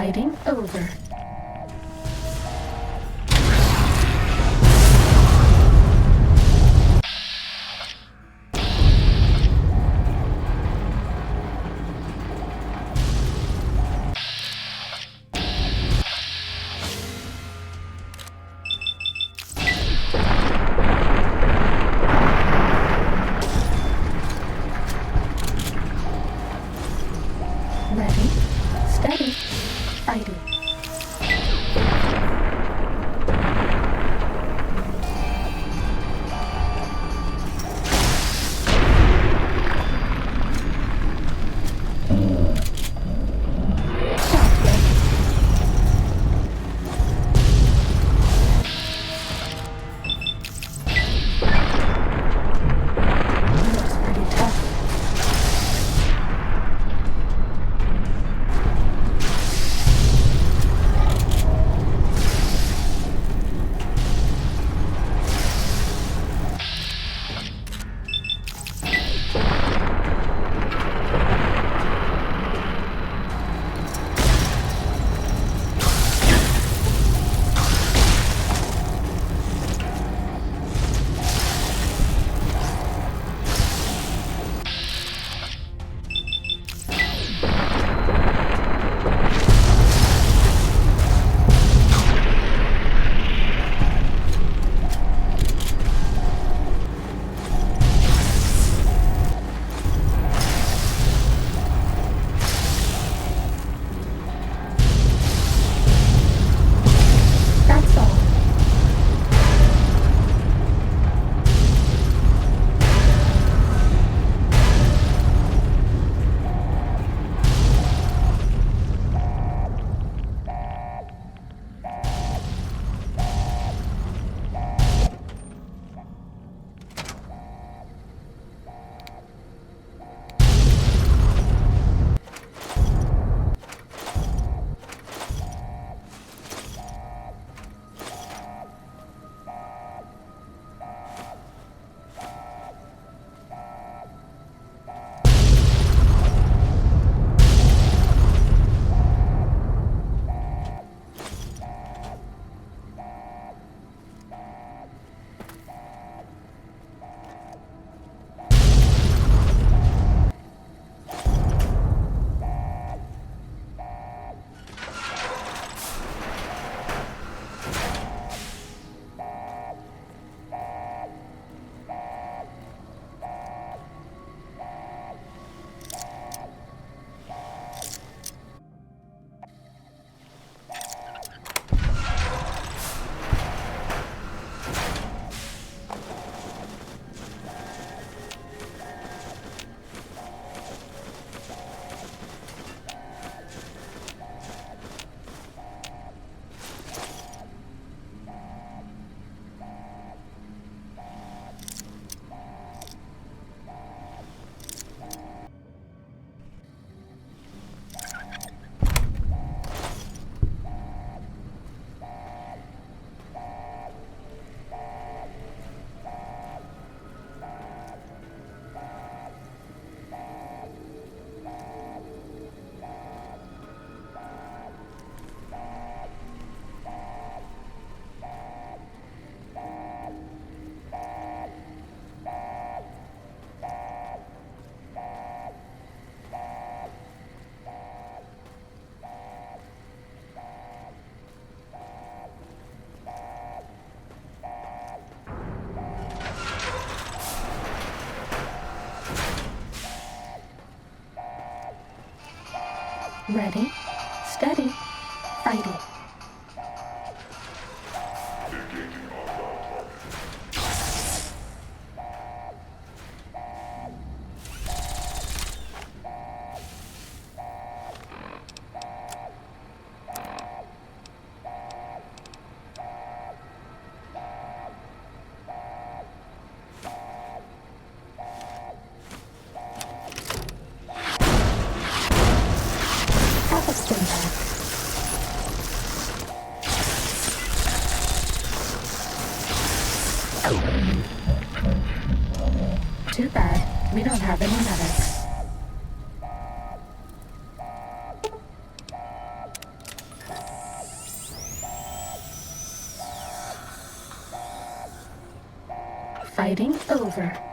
Fighting over. Ready, steady, fighting. Ready, steady, fighting. Too bad, we don't have any medics. Fighting over.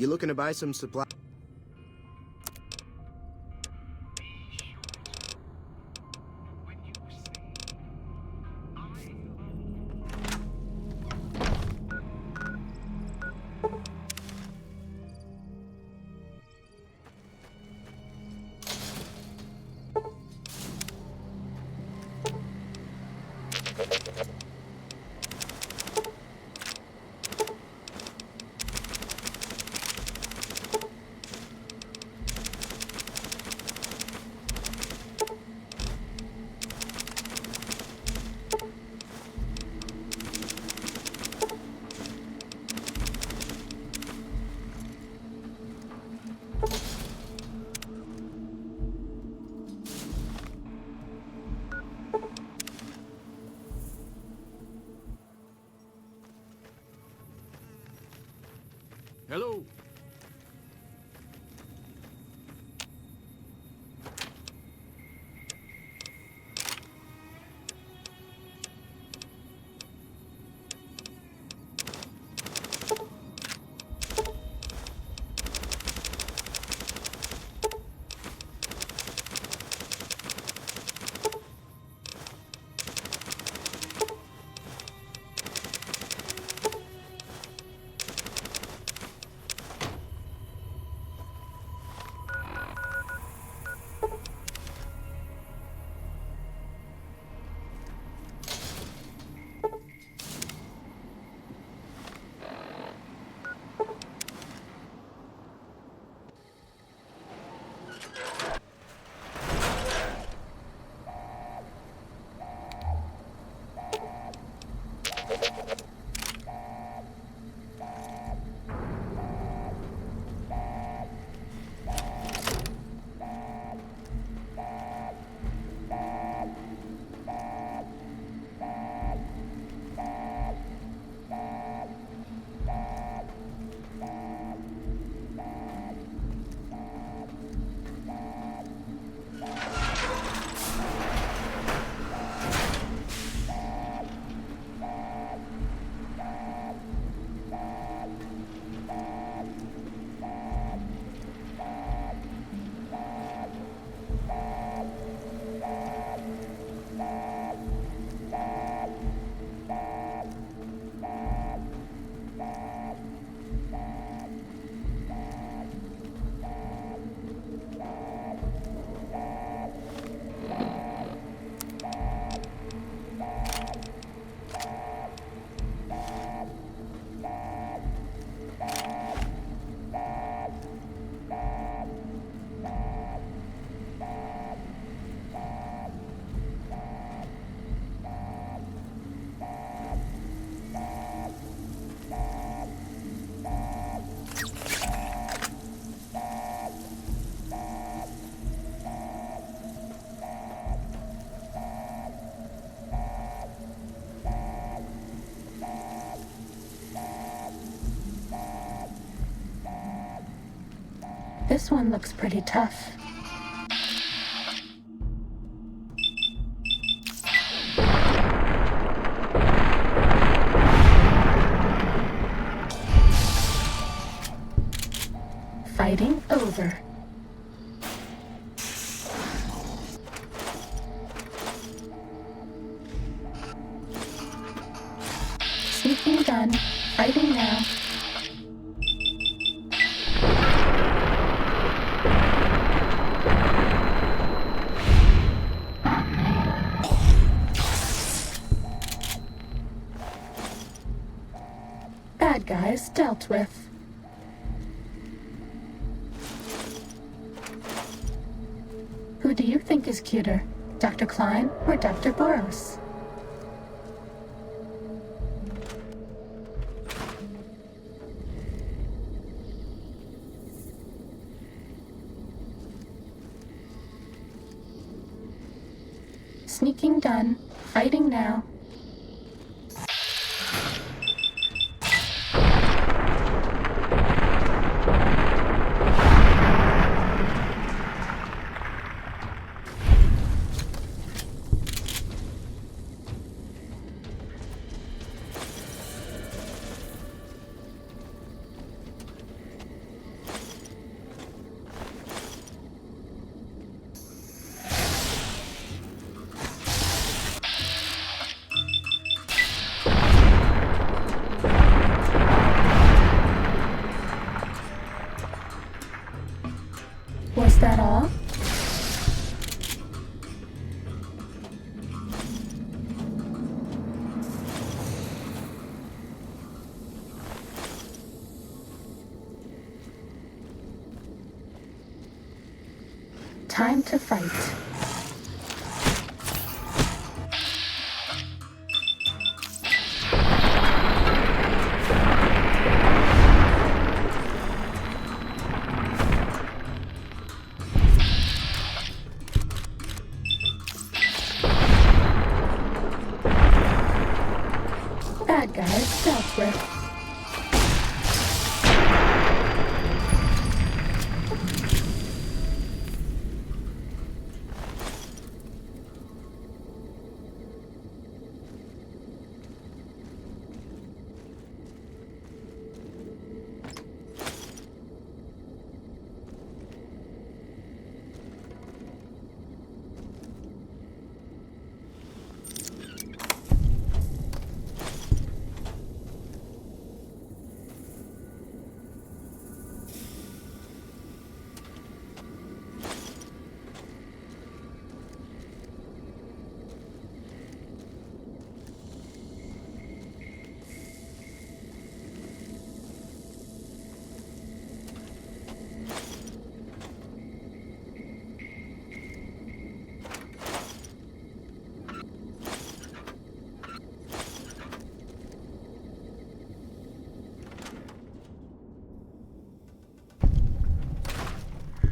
You looking to buy some supply? Hello. This one looks pretty tough. Fighting over. Sneaking done. Fighting now. Bad guys dealt with. Who do you think is cuter, Dr. Klein or Dr. Boros? Sneaking done. Fighting now. Time to fight. Bad guys dealt with.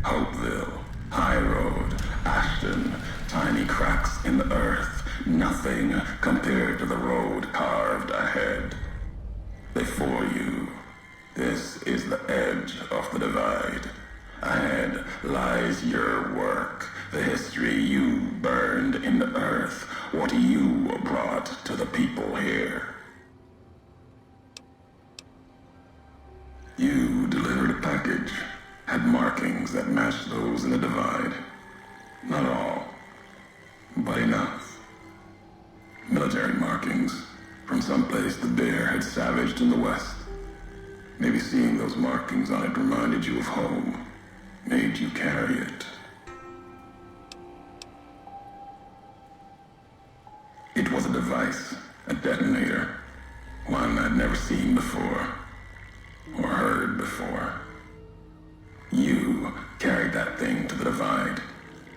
Hopeville, High Road, Ashton, tiny cracks in the earth, nothing compared to the road carved ahead. Before you, this is the edge of the divide. Ahead lies your work, the history you burned in the earth, what you brought to the people here. You delivered a package. Had markings that matched those in the divide. Not all, but enough. Military markings from someplace the bear had savaged in the west. Maybe seeing those markings on it reminded you of home, made you carry it. It was a device, a detonator, one I'd never seen before, or heard before. You carried that thing to the divide.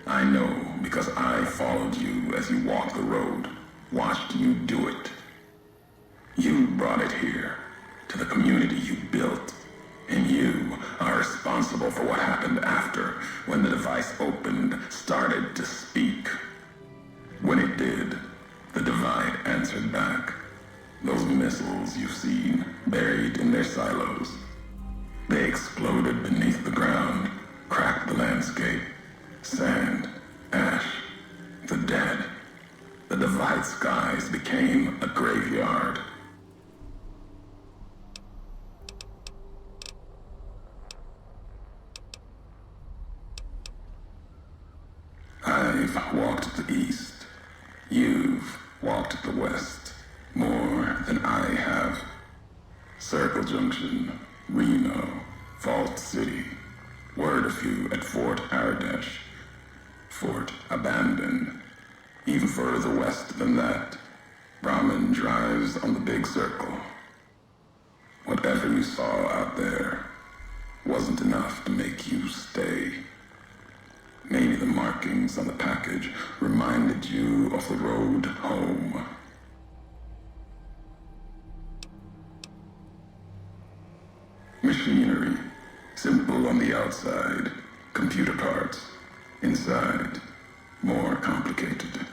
I know because I followed you as you walked the road, watched you do it. You brought it here, to the community you built, and you are responsible for what happened after, when the device opened, started to speak. When it did, the divide answered back. Those missiles you've seen, buried in their silos. They exploded beneath the ground, cracked the landscape. Sand, ash, the dead. The divide skies became a graveyard. I've walked the east. You've walked the west. More than I have. Circle Junction, Reno, Vault City, word a few at Fort Aradesh. Fort abandoned. Even further west than that, Brahmin drives on the big circle. Whatever you saw out there wasn't enough to make you stay. Maybe the markings on the package reminded you of the road home. Machinery, simple on the outside, computer parts. Inside, more complicated.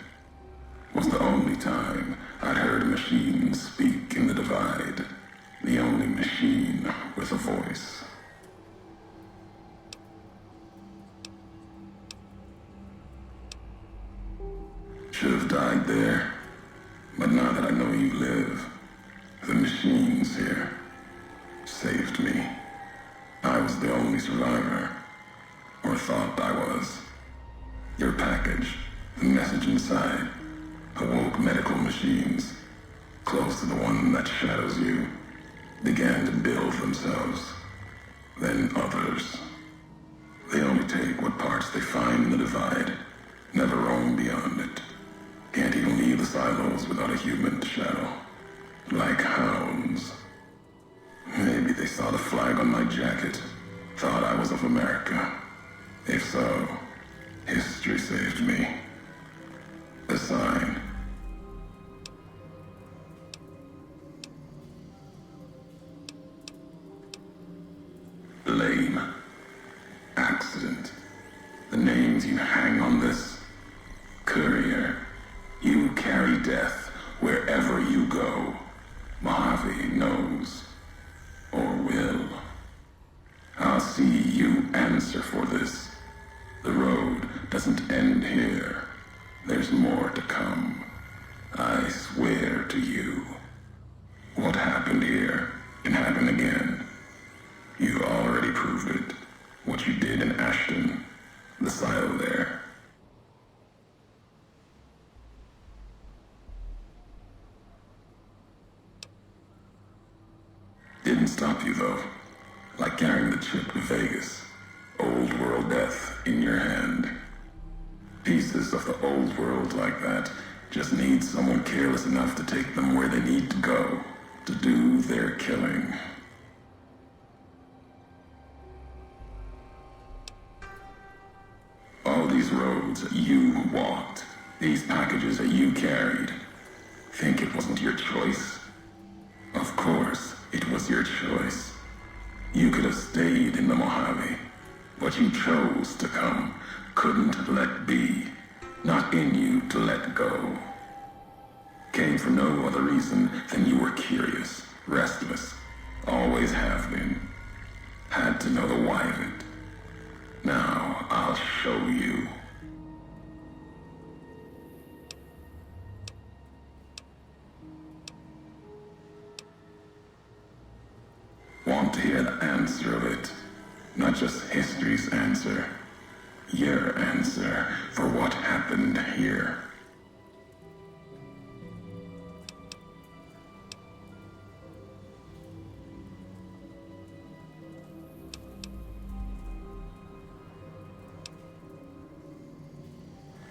Was the only time I'd heard a machine speak in the divide. The only machine with a voice. Should have died there, but now that I know you live, the machines here saved me. I was the only survivor, or thought I was. Your package, the message inside, awoke medical machines, close to the one that shadows you, began to build themselves, then others. They only take what parts they find in the divide, never roam beyond it. Can't even leave the silos without a human to shadow. Like hounds. Maybe they saw the flag on my jacket, thought I was of America. If so, wherever you go, Mojave knows, or will. I'll see you answer for this. The road doesn't end here. There's more to come. I swear to you. What happened here can happen again. You already proved it. What you did in Ashton, the silo there. Didn't stop you though. Like carrying the chip to Vegas. Old world death in your hand. Pieces of the old world like that just need someone careless enough to take them where they need to go, to do their killing. All these roads that you walked, these packages that you carried, think it wasn't your choice? Of course, it was your choice. You could have stayed in the Mojave, but you chose to come, couldn't let be, not in you to let go. Came for no other reason than you were curious, restless, always have been. Had to know the why of it. Now I'll show you. Want to hear the answer of it? Not just history's answer. Your answer for what happened here.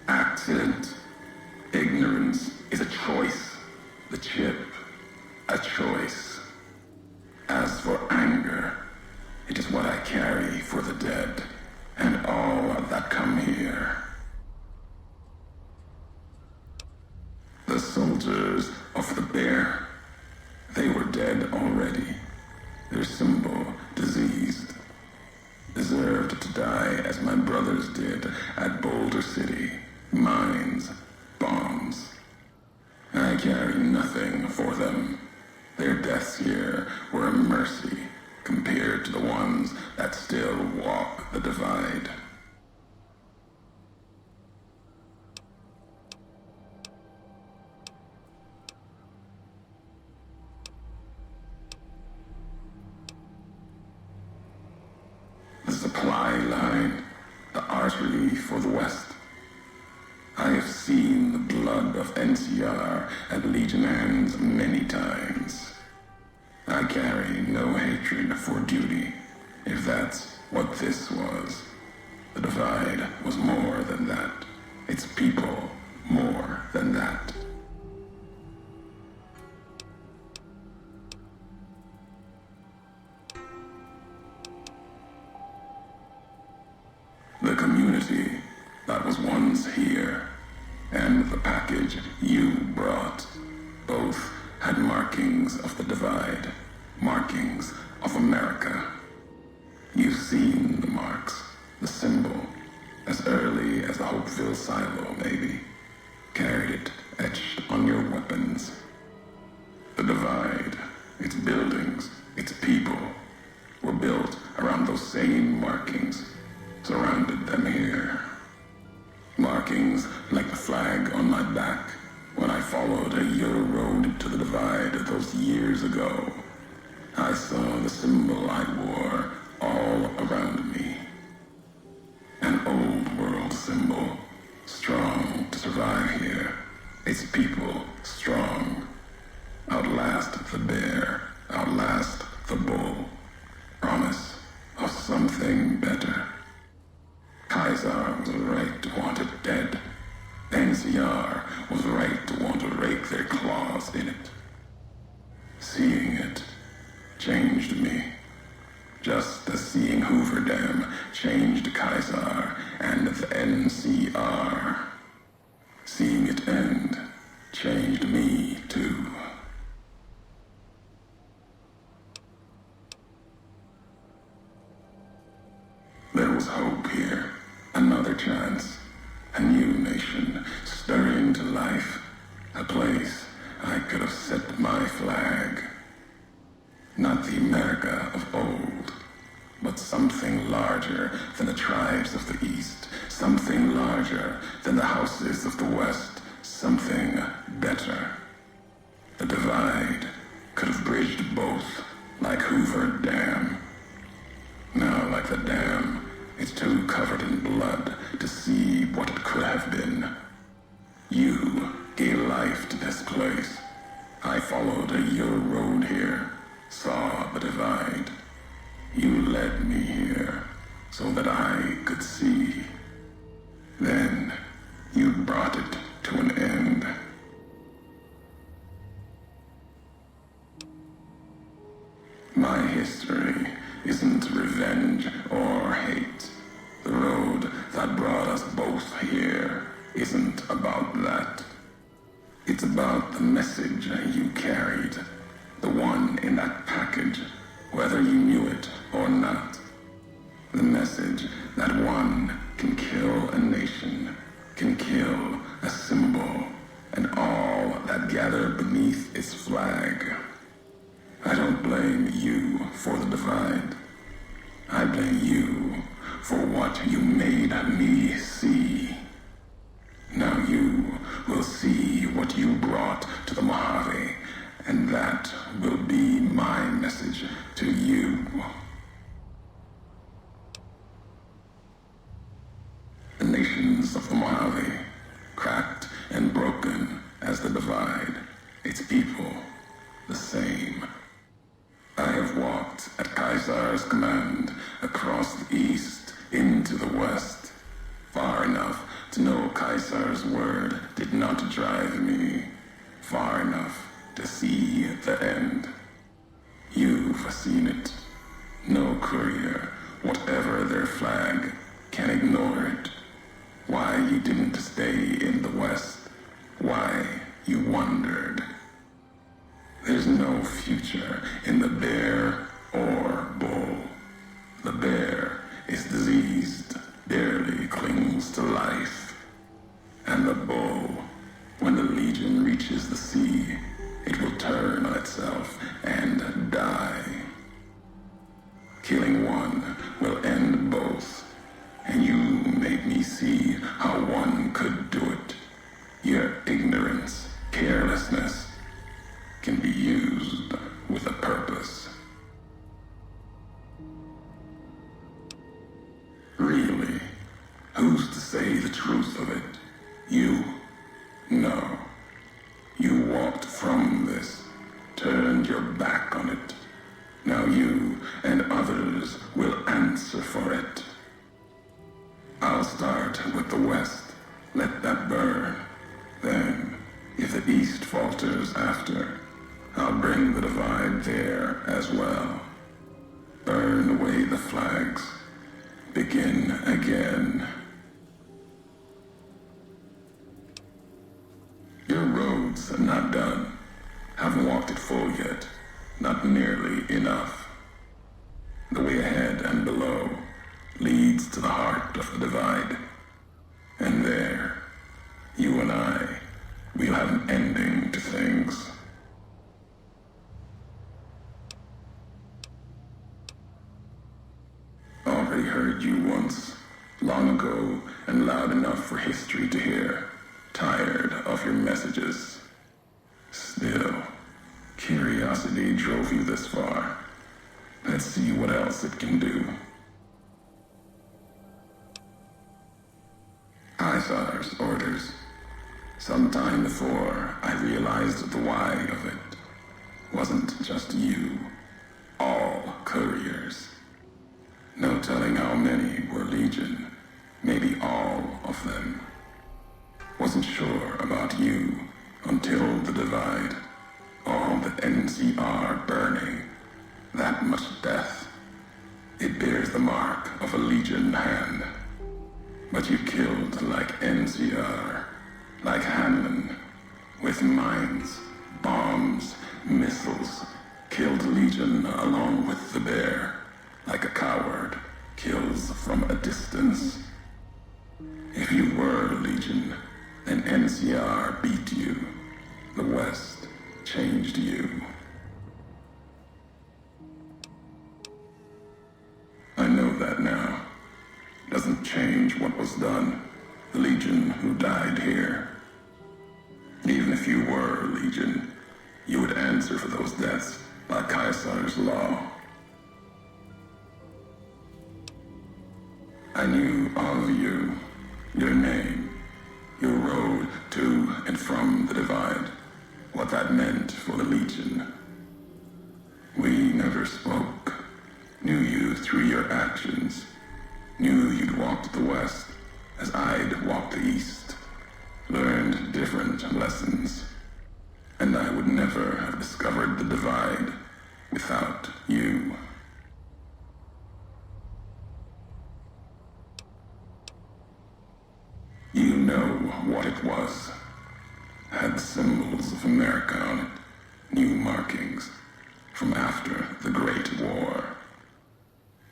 Accident. Ignorance is a choice. The chip, a choice. As for anger, it is what I carry for the dead, and all that come here. The soldiers of the bear, they were dead already. Their symbol, diseased. Deserved to die as my brothers did at Boulder City. Mines, bombs. I carry nothing for them. Their deaths here were a mercy compared to the ones that still walk the divide. The supply line, the artery for the West. I have seen the blood of NCR at Legion hands many times. I carry no hatred for duty, if that's what this was. The divide was more than that. Its people more than that. The community that was once here, and the package you brought, both had markings of the divide, markings of America. You've seen the marks, the symbol, as early as the Hopeville silo, maybe. Carried it etched on your weapons. The divide, its buildings, its people, were built around those same markings, surrounded them here. Markings like the flag on my back when I followed a Euro road to the divide those years ago. I saw the symbol I wore all around me. An old world symbol, strong to survive here. Its people strong. Outlast the bear, outlast the bull. Promise of something better. Kaiser was right to want it dead. NCR was right to want to rake their claws in it. Seeing it changed me. Just could have set my flag. Not the America of old, but something larger than the tribes of the East, something larger than the houses of the West, something better. The divide could have bridged both, like Hoover Dam. Now, like the dam, it's too covered in blood to see what it could have been. You gave life to this place. I followed your road here, saw the divide. You led me here so that I could see. Then you brought it to an end. My history isn't revenge or hate. The road that brought us both here isn't about that. It's about the message you carried, the one in that package, whether you knew it or not. The message that one can kill a nation, can kill a symbol, and all that gather beneath its flag. I don't blame you for the divide. I blame you for what you made me see. Now you will see what you brought to the Mojave, and that will be my message to you. The nations of the Mojave, cracked and broken as the divide, its people the same. I have walked at Caesar's command across the east into the west, far enough to know Caesar's word did not drive me, far enough to see the end. You've seen it. No courier, whatever their flag, can ignore it. Why you didn't stay in the west, why you wondered. There's no future in the bear or bull. The bear is diseased, barely clings to life. And the bull, when the legion reaches the sea, it will turn on itself and die. Killing one will end both, and you made me see how one could do it. Your ignorance, carelessness, can be used with a purpose. Really, who's to say the truth of it? You? No. You walked from this, turned your back on it. Now you and others will answer for it. I'll start with the West. Let that burn. Then, if the East falters after, I'll bring the divide there as well. Burn away the flags. Begin again. Your road's not done. Haven't walked it full yet. Not nearly enough. The way ahead and below leads to the heart of the divide. And there, you and I, we'll have an ending to things. Already heard you once, long ago and loud enough for history to hear. Tired of your messages. Still, curiosity drove you this far. Let's see what else it can do. Caesar's orders. Sometime before I realized the why of it. Wasn't just you. All couriers. No telling how many were Legion. Maybe all of them. Wasn't sure about you until the divide. All the NCR burning. That much death. It bears the mark of a Legion hand. But you killed like NCR, like Hanlon, with mines, bombs, missiles. Killed Legion along with the bear, like a coward kills from a distance. If you were Legion, then NCR beat you. The West changed you. I know that now. Doesn't change what was done. The Legion who died here. Even if you were Legion, you would answer for those deaths by Caesar's law. I knew all of you, your name, your road to and from the Divide, what that meant for the Legion. We never spoke, knew you through your actions, knew you'd walked the West as I'd walked the East, learned different lessons, and I would never have discovered the Divide without you. You know what it was. Had symbols of America on it, new markings from after the Great War.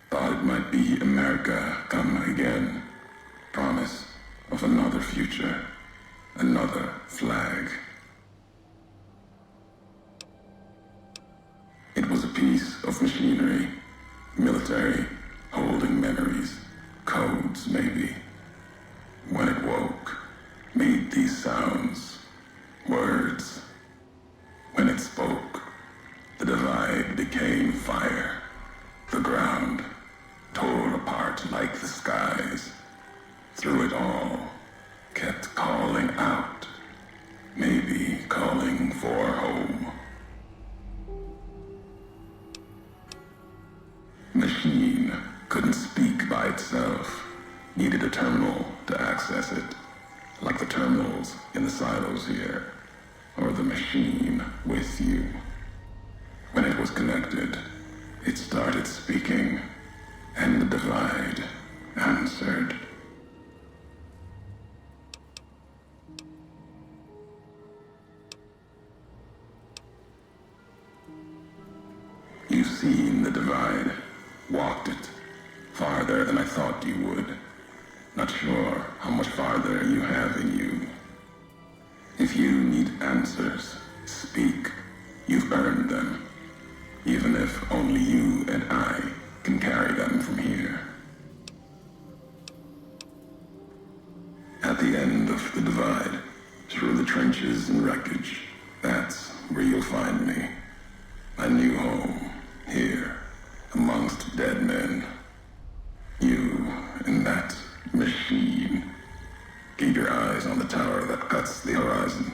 Thought it might be America come again. Promise of another future, another flag. It was a piece of machinery, military, holding memories, codes maybe. When it woke, made these sounds, words. When it spoke, the Divide became fire. The ground tore apart like the skies. Through it all, kept calling out, maybe calling for home. Machine couldn't speak by itself. Needed a terminal to access it, like the terminals in the silos here, or the machine with you. When it was connected, it started speaking, and the Divide answered. You've seen the Divide, walked it, farther than I thought you would. Not sure how much farther you have in you. If you need answers, speak. You've earned them. Even if only you and I can carry them from here. At the end of the Divide, through the trenches and wreckage, that's where you'll find me. My new home, here, amongst dead men. You and that machine. Keep your eyes on the tower that cuts the horizon.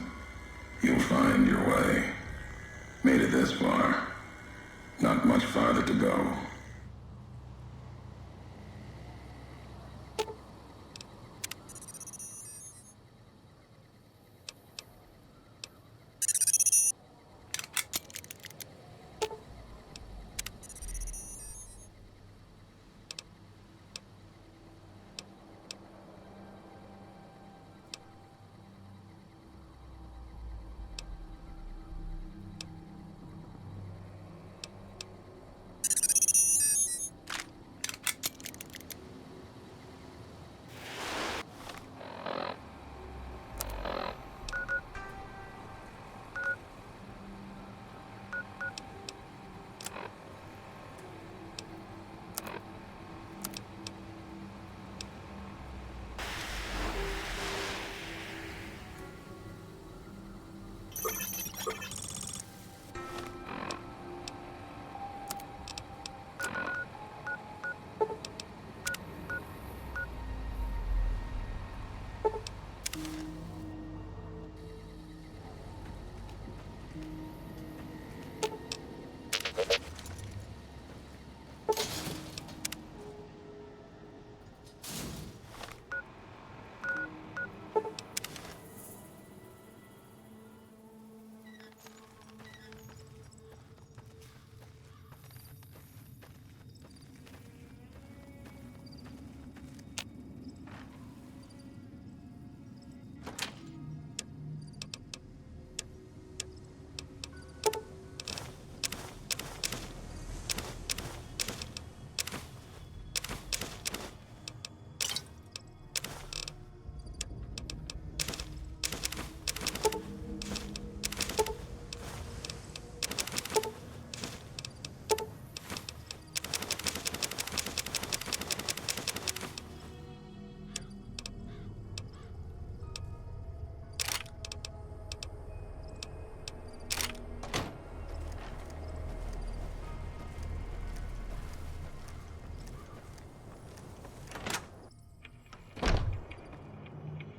You'll find your way. Made it this far. Not much farther to go.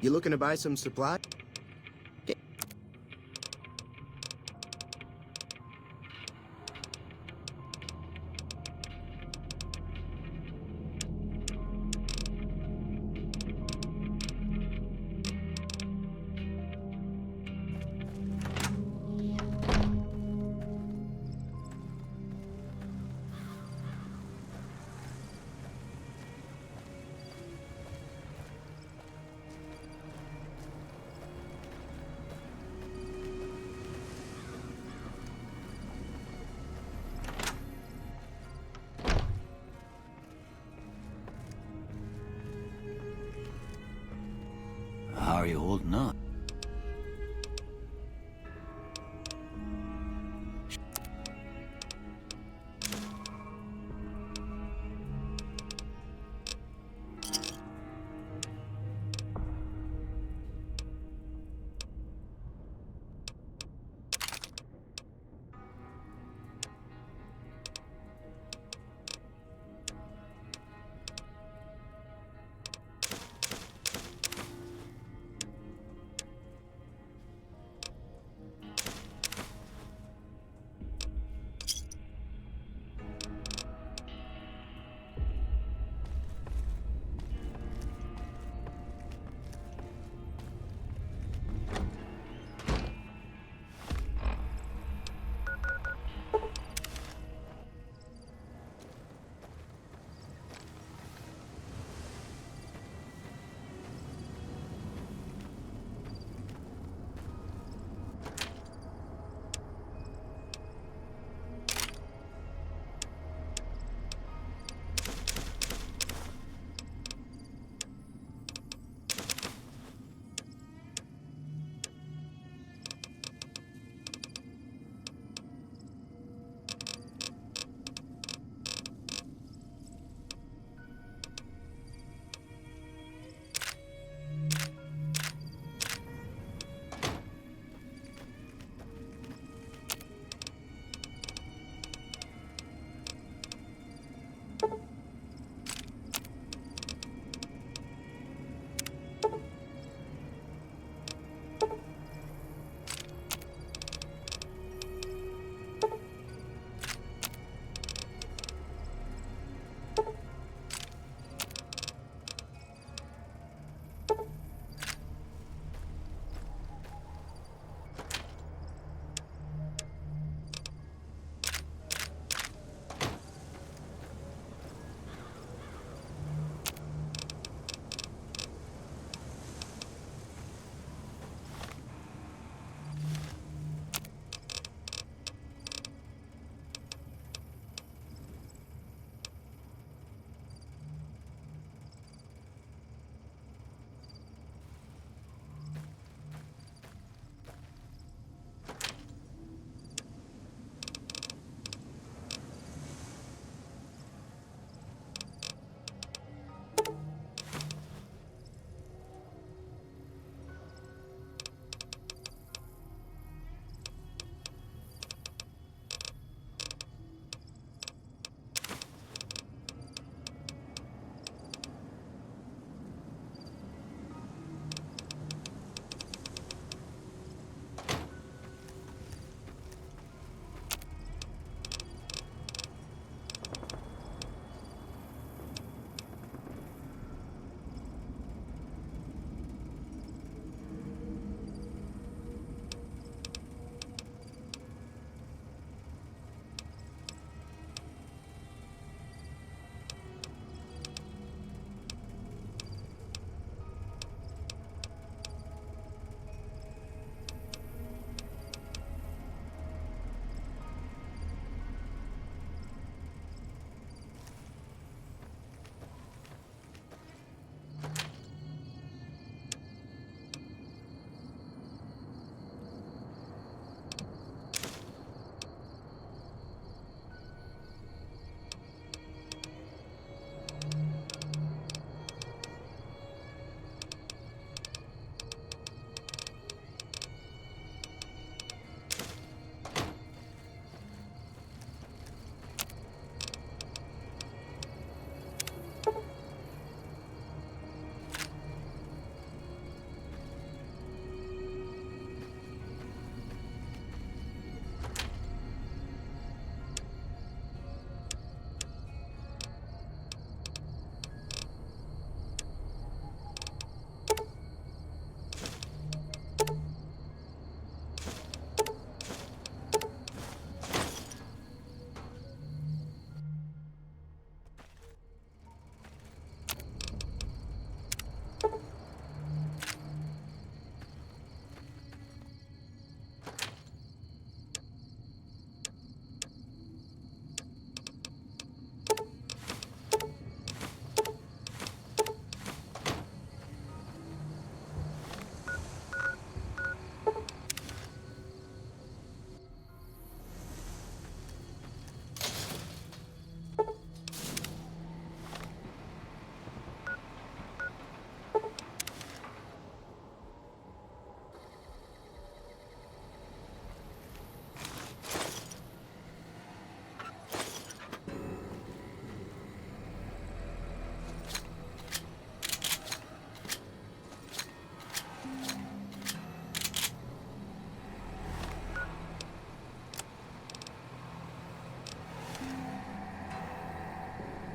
You looking to buy some supply?